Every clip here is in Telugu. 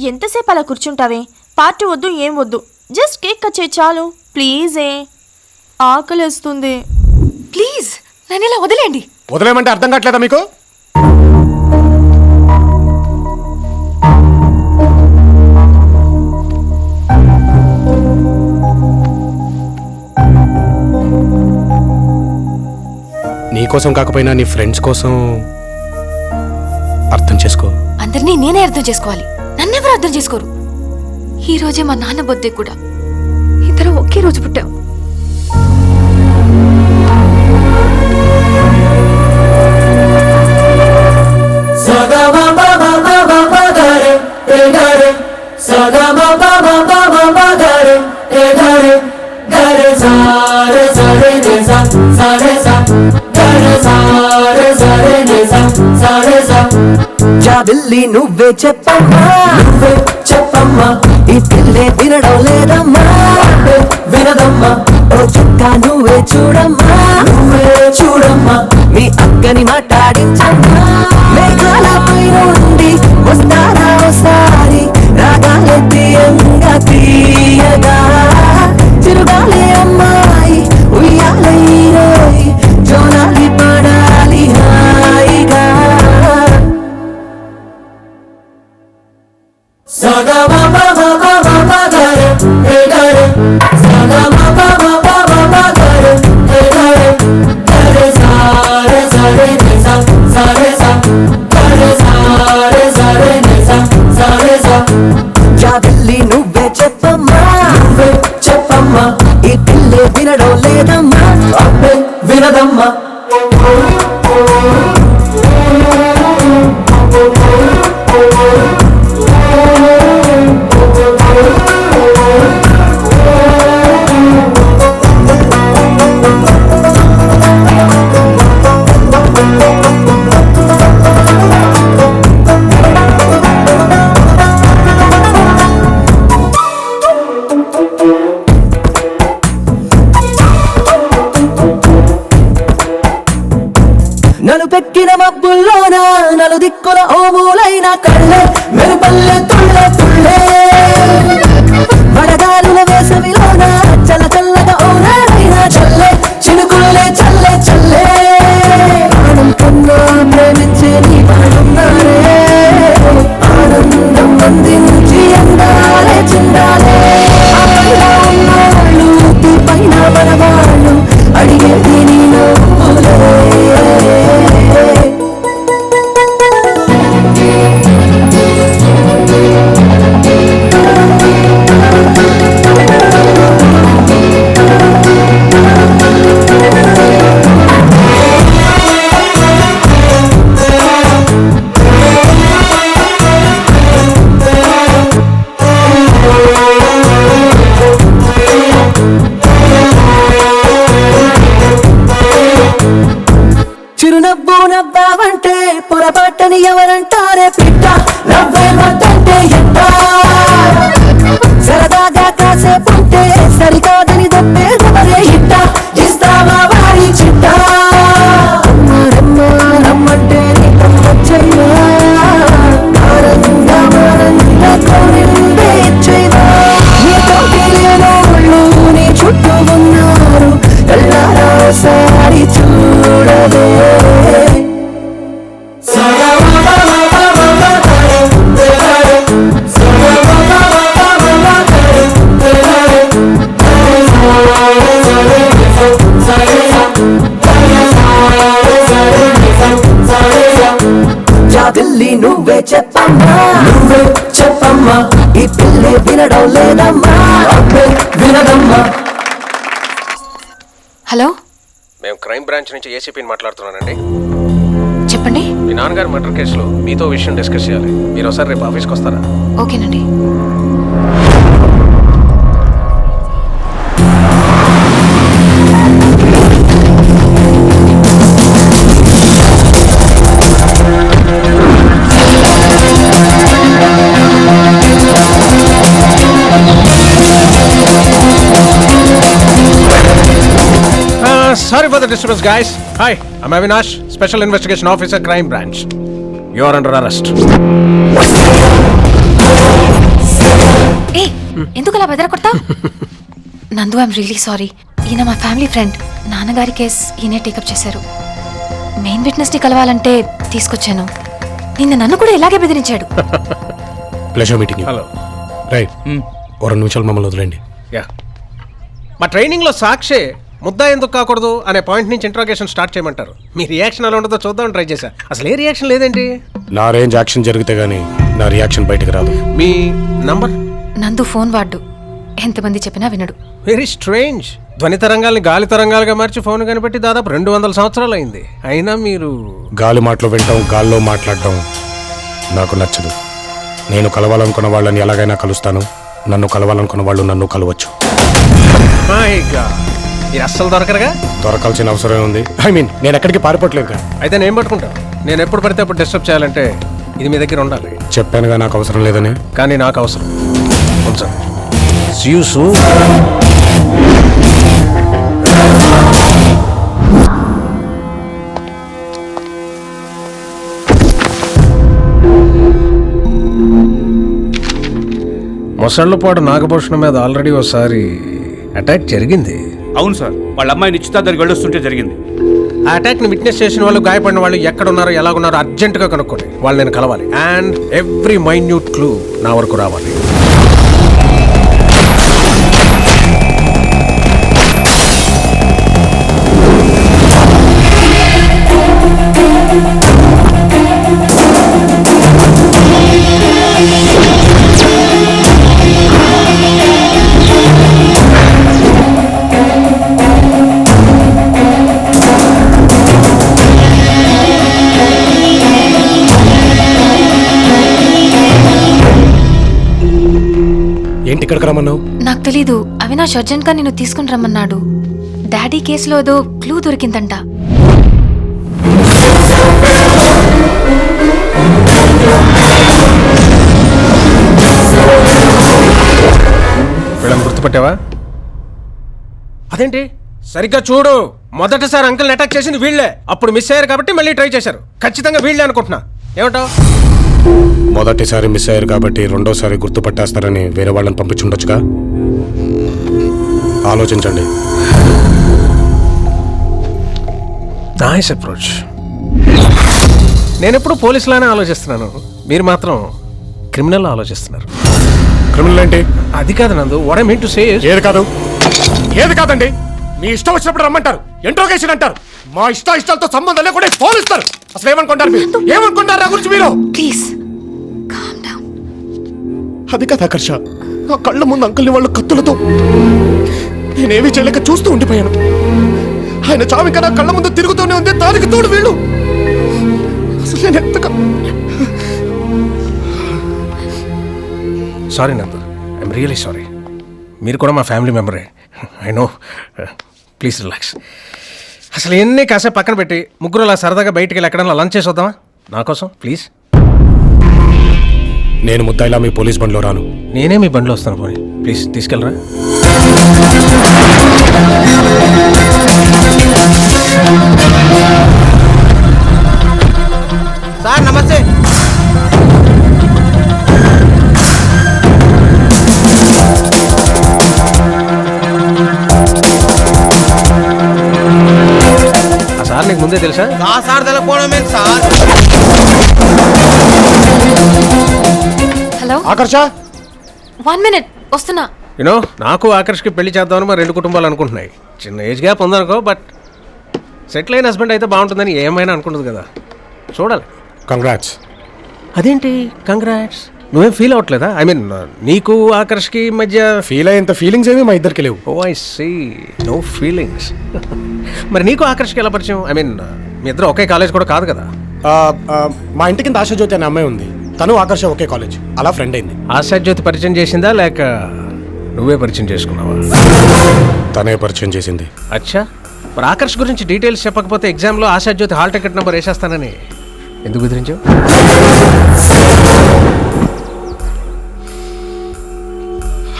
ఎంతసేపు అలా కూర్చుంటావే? పార్టీ వద్దు, ఏం వద్దు, జస్ట్ కేక్ కట్ చేయి చాలు. ప్లీజే, ఆకలిస్తుంది. ప్లీజ్ నన్ను ఇలా వదిలేండి. వదిలేమంటే అర్థం కావట్లేదా మీకు? నీకోసం కాకపోయినా నీ ఫ్రెండ్స్ కోసం అర్థం చేసుకో. అందరినీ నేనే అర్థం చేసుకోవాలి, నన్నెవరు అర్థం చేసుకోరు. ఈ రోజే మా నాన్న బర్త్డే కూడా. ఇద్దరు ఒకే రోజు పుట్టాం. జాబిల్లి నువ్వే చెప్పమ్మా, నువ్వే చెప్పమ్మా, ఈ పిల్లే వినడం లేదమ్మా, వినదమ్మా. ఓ చుక్క నువ్వే చూడమ్మా, నువ్వే చూడమ్మా, మీ అక్కని మాట్లాడించమ్మా. మేఘాల పైన ఉండి వస్తారా ఒకసారి, రాగాలే తీయంగా తీయగా, తిరుగాలే అమ్మాయి ఉయ్యాలే ఈరోయి, జోనాలి పడాలి హాయిగా. జాబిల్లి నువ్వే చెప్పమ్మా, నువ్వే చెప్పమ్మా, ఈ పిల్లే వినడం లేదమ్మా, అబ్బే వినదమ్మా. నలుపెక్కిన మబ్బుల్లోన నలు దిక్కుల ఓమూలైన కళ్ళే మెరుపల్లె తుళ్ళే తుళ్ళే, వడగాలుల వేసవిలోన చల్ల చల్లగా ఓనాడైన చల్లే చినుకుల్లే చల్లే చల్లే. ప్రాణం కన్నా ప్రేమించే నీ ప్రాణున్నారే, ఆనందం అందించి అందాలే చెందాలే. ఆ పైన ఉన్నవాళ్ళు ఈ పైన మనవాళ్ళు అడిగేది నీ నవ్వులే. చిరునవ్వు నవ్వావంటే పొరపాటని ఎవరంటారే పిట్ట, నవ్వే వద్దంటే ఎట్ట, సరదాగా కాసేపుంటే సరికాదని దప్పేదవరే ఇట్ట, ఇస్తావా వారి చిట్ట. రమ్మంటే నీకమ్మొచ్చయ్యా, ఆనందంగా కోరిందే ఇచ్చేవా. నీతోటి లేనోళ్ళు నీ చుట్టూ ఉన్నారు, కళ్ళారా సారి చూడవే. జాబిల్లి నువ్వే చెప్పమ్మా, నువ్వే చెప్పమ్మా, ఈ పిల్లే వినడం లేదమ్మా, అబ్బే వినదమ్మా. హలో, మేము క్రైమ్ బ్రాంచ్ నుంచి ఏసీపీని మాట్లాడుతున్నానండి. చెప్పండి. మీ నాన్నగారి మర్డర్ కేసులో మీతో విషయం డిస్కస్ చేయాలి. మీరు ఒకసారి రేపు ఆఫీస్కి వస్తారా? ఓకేనండి. Sorry for the disturbance, guys. Hi, I'm Avinash, Special Investigation Officer, Crime Branch. You are under arrest. ఏ ఎందుకు అలా బెదరకొడతా? నందు ఐఎమ్ రియలీ సారీ. ఈయన మా ఫ్యామిలీ ఫ్రెండ్. నాన్నగారి కేస్ ఈయనే టేకప్ చేశారు. మెయిన్ విట్నెస్ ని కలవాలంటే తీసుకొచ్చాను. నిన్న నన్ను కూడా ఇలాగే బెదిరించాడు. Pleasure meeting. హలో. రైట్, ఓ 2 నిమిషాలు మమ్మల్ని వదిలేండి. యా, మా ట్రైనింగ్లో సాక్షే ముద్దా ఎందుకు కాకూడదు అనే పాయింట్ నుంచి ఇంట్రాగేషన్ స్టార్ట్ చేయమంటారు. మీ రియాక్షన్ ఎలా ఉంటుందో చూద్దామని ట్రై చేశా. అసలు ఏ రియాక్షన్ లేదేంటి? నా రేంజ్ యాక్షన్ జరిగితే గానీ నా రియాక్షన్ బయటకు రాదు. మీ నంబర్? నందు ఫోన్ వాడు. ఎంతమంది చెప్పినా వినడు. Very strange. ధ్వని తరంగాల్ని గాలి తరంగాలుగా మార్చి ఫోన్ కనిపెట్టి దాదాపు 200 సంవత్సరాలు అయింది. అయినా మీరు గాలి మాటలు వింటాం, గాల్లో మాట్లాడటం నాకు నచ్చదు. నేను కలవాలనుకున్న వాళ్ళని ఎలాగైనా కలుస్తాను. నన్ను కలవాలనుకున్న వాళ్ళు నన్ను కలవచ్చు. మై గాడ్, మీరు అస్సలు దొరకరుగా? దొరకాల్సిన అవసరం ఉంది. నేను ఎక్కడికి పారిపోవట్లేదు. అయితే నేను పట్టుకుంటాను. నేను ఎప్పుడు పడితే అప్పుడు డిస్టర్బ్ చేయాలంటే ఇది మీ దగ్గర ఉండాలి. చెప్పానుగా నాకు అవసరం లేదని. కానీ నాకు అవసరం. కొంచెం See you soon. మొసళ్ళపాడు నాగభూషణం మీద ఆల్రెడీ ఒకసారి అటాక్ జరిగింది. అవును సార్, వాళ్ళ అమ్మాయి నిశ్చితార్థానికి వెళ్ళొస్తుంటే జరిగింది. ఆ అటాక్ ని విట్నెస్ చేసిన వాళ్ళు, గాయపడిన వాళ్ళు ఎక్కడ ఉన్నారో ఎలా ఉన్నారో అర్జెంటుగా కనుక్కోండి. వాళ్ళు నేను కలవాలి. అండ్ ఎవ్రీ మైన్యూట్ క్లూ నా వరకు రావాలి. ఏంటి ఇక్కడికి రమ్మన్నావు? నాకు తెలీదు. అవినాష్ అర్జెంట్ గా నిన్ను తీసుకుని రమ్మన్నాడు. డాడీ కేసులో ఏదో క్లూ దొరికిందంట. వీళ్ళని గుర్తుపట్టావా? అదేంటి సరిగ్గా చూడు. మొదటిసారి అంకుల్ని అటాక్ చేసింది వీళ్ళే. అప్పుడు మిస్ అయ్యారు కాబట్టి మళ్ళీ ట్రై చేశారు. ఖచ్చితంగా వీళ్ళే అనుకుంటున్నా. ఏమంటావు? మొదటిసారి మిస్ అయ్యారు కాబట్టి రెండోసారి గుర్తుపట్టేస్తారని వేరే వాళ్ళని పంపించుండొచ్చుగా. ఆలోచించండి. Nice approach. నేను ఎప్పుడు పోలీసులానే ఆలోచిస్తున్నాను. మీరు మాత్రం క్రిమినల్ ఆలోచిస్తున్నారు. క్రిమినల్ ఏంటి? అది కాదు నందు. What I mean to say ఏది కాదు, ఏది కాదండి. మీ ఇష్టం వచ్చినప్పుడు రమ్మంటారు, ఇంట్రోగేషన్ అంటారు. మా ఇష్టాలతో సంబంధం లేకుండా ఫోన్ ఇస్తారు. అసలు ఏమనుకుంటారు మీరు? ఏమనుకుంటారు నా గురించి మీరు? Please calm down. అది కదా ఆకర్ష, నా కళ్ళ ముందు అంకుల్ని వాళ్ళు కత్తులతో నేనేమీ చేయలేక చూస్తూ ఉండిపోయాను. ఆయన చావిక నా కళ్ళ ముందు తిరుగుతూనే ఉంది. దానికి తోడు వీళ్ళు. అసలు నేను ఎంతగా sorry Nandu. I'm really sorry. మీరు కూడా మా ఫ్యామిలీ మెంబరే. I know. Please relax. అసలు ఎన్ని కాసేపు పక్కన పెట్టి ముగ్గురు అలా సరదాగా బయటికి వెళ్ళి ఎక్కడన్నా లంచ్ చేసి వద్దామా? నా కోసం ప్లీజ్. నేను ముద్దాయిలా మీ పోలీస్ బండిలో రాను. నేనే మీ బండిలో వస్తాను. పోనీ ప్లీజ్ తీసుకెళ్ళరా. సార్ నమస్తే. ఆ సార్ నీకు ముందే తెలుసా? సార్ తెలకపోవడం ఏంటి సార్? హలో ఆకర్ష, 1 minute వస్తున్నా. యూనో నాకు ఆకర్ష్కి పెళ్లి చేద్దామని మా 2 కుటుంబాలు అనుకుంటున్నాయి. చిన్న ఏజ్ గ్యాప్ ఉందనుకో, బట్ సెటిల్ అయిన హస్బెండ్ అయితే బాగుంటుందని ఏమైనా అనుకుంటుంది కదా. చూడాలి. కంగ్రాట్స్. అదేంటి కంగ్రాట్స్? నువ్వేం ఫీల్ అవ్వట్లేదా? ఐ మీన్ నీకు ఆకర్ష్కి మధ్య ఫీల్ అయ్యేంత ఫీలింగ్స్ ఏమీ మా ఇద్దరికి లేవు. ఓ ఐ సీ, నో ఫీలింగ్స్. మరి నీకు ఆకర్ష్కి ఎలా పరిచయం? ఐ మీన్ మీ ఇద్దరు ఒకే కాలేజ్ కూడా కాదు కదా. మా ఇంటి కింద ఆశాజ్యోతి అనే అమ్మాయి ఉంది. తను ఆకర్ష ఒకే కాలేజ్. అలా ఫ్రెండ్ అయింది. ఆశాజ్యోతి పరిచయం చేసిందా లేక నువ్వే పరిచయం చేసుకున్నావా? తనే పరిచయం చేసింది. అచ్చా, మరి ఆకర్ష్ గురించి డీటెయిల్స్ చెప్పకపోతే ఎగ్జామ్లో ఆశాజ్యోతి హాల్ టికెట్ నెంబర్ వేసేస్తానని ఎందుకు బెదిరించావు?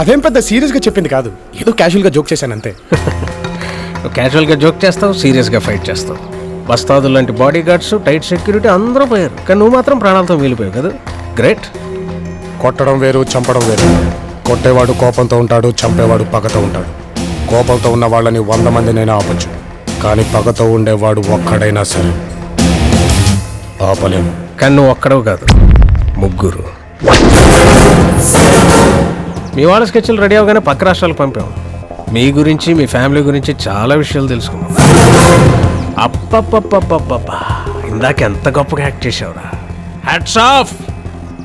అదేం పెద్ద సీరియస్గా చెప్పింది కాదు, ఏదో క్యాజువల్గా జోక్ చేశాను అంతే. క్యాజువల్గా జోక్ చేస్తావు, సీరియస్గా ఫైట్ చేస్తావు. బస్తాదులు లాంటి బాడీ గార్డ్స్, టైట్ సెక్యూరిటీ అందరూ పోయారు, కానీ నువ్వు మాత్రం ప్రాణాలతో మిగిలిపోయావు కదా. గ్రేట్. కొట్టడం వేరు, చంపడం వేరు. కొట్టేవాడు కోపంతో ఉంటాడు, చంపేవాడు పగతో ఉంటాడు. కోపంతో ఉన్న వాళ్ళని 100 మందినైనా ఆపచ్చు, కానీ పగతో ఉండేవాడు ఒక్కడైనా సరే ఆపలేము. కానీ నువ్వు ఒక్కడవు కాదు, ముగ్గురు. మీ వాళ్ళ స్కెచ్లు రెడీ అవగానే పక్క రాష్ట్రాలకు పంపాం. మీ గురించి, మీ ఫ్యామిలీ గురించి చాలా విషయాలు తెలుసుకున్నాం. అప్పప్పప్పప్పప్ప, ఇందాక ఎంత గొప్పగా యాక్ట్ చేసావురా. Hats off.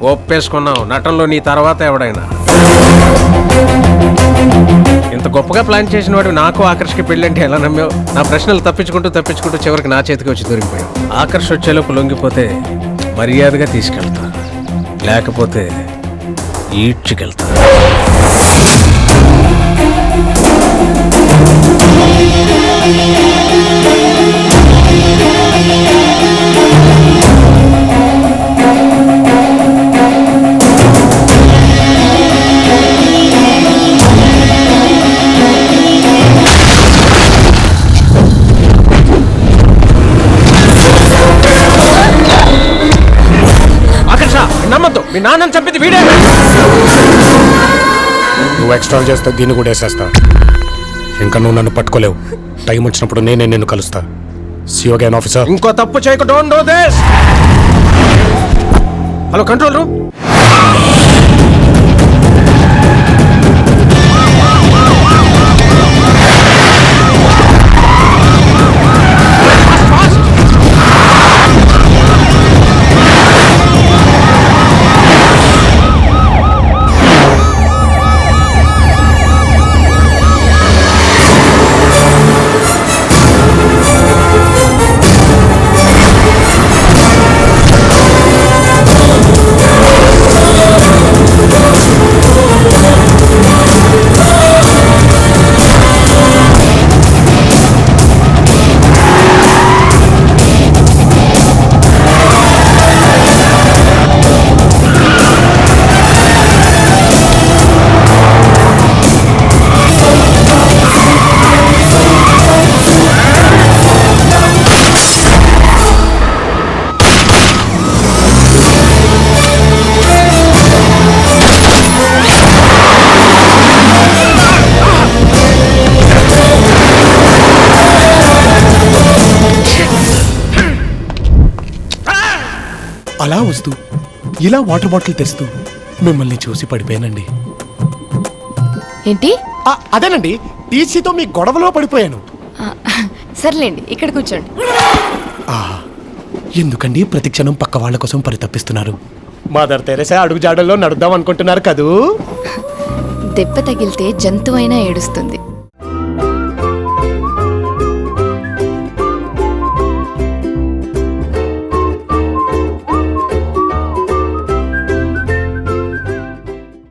ఒప్పేసుకున్నావు, నటనలో నీ తర్వాత ఎవడైనా. ఇంత గొప్పగా ప్లాన్ చేసిన వాడు నాకు ఆకర్షకి పెళ్ళంటే ఎలా నమ్మావు? నా ప్రశ్నలు తప్పించుకుంటూ చివరికి నా చేతికి వచ్చి దొరికిపోయావు. ఆకర్ష్ వచ్చేలోపు లొంగిపోతే మర్యాదగా తీసుకెళ్తా, లేకపోతే ఈడ్చుకెళ్తా. ఆకర్ష, నమ్మద్దు, మీ నాన్నని చంపింది వీడే. నువ్వు ఎక్స్ట్రా చేస్తే దీన్ని కూడా వేసేస్తా. ఇంకా నువ్వు నన్ను పట్టుకోలేవు. టైం వచ్చినప్పుడు నేనే నిన్ను కలుస్తా. See you again officer. ఇంకో తప్పు చేయకు. Don't do this. Hello control room. అలా వస్తూ ఇలా వాటర్ బాటిల్ తెస్తూ మిమ్మల్ని చూసి పడిపోయానండి. ఏంటి? అదేనండి, టీసీతో మీ గొడవలో పడిపోయాను. సర్లేండి, ఇక్కడ కూర్చోండి. ఎందుకండి ప్రతి క్షణం పక్క వాళ్ళ కోసం పరితపిస్తున్నారు? మదర్ తెరెసా అడుగు జాడల్లో నడుద్దాం అనుకుంటున్నారు కదూ? దెబ్బ తగిలితే జంతువైనా ఏడుస్తుంది,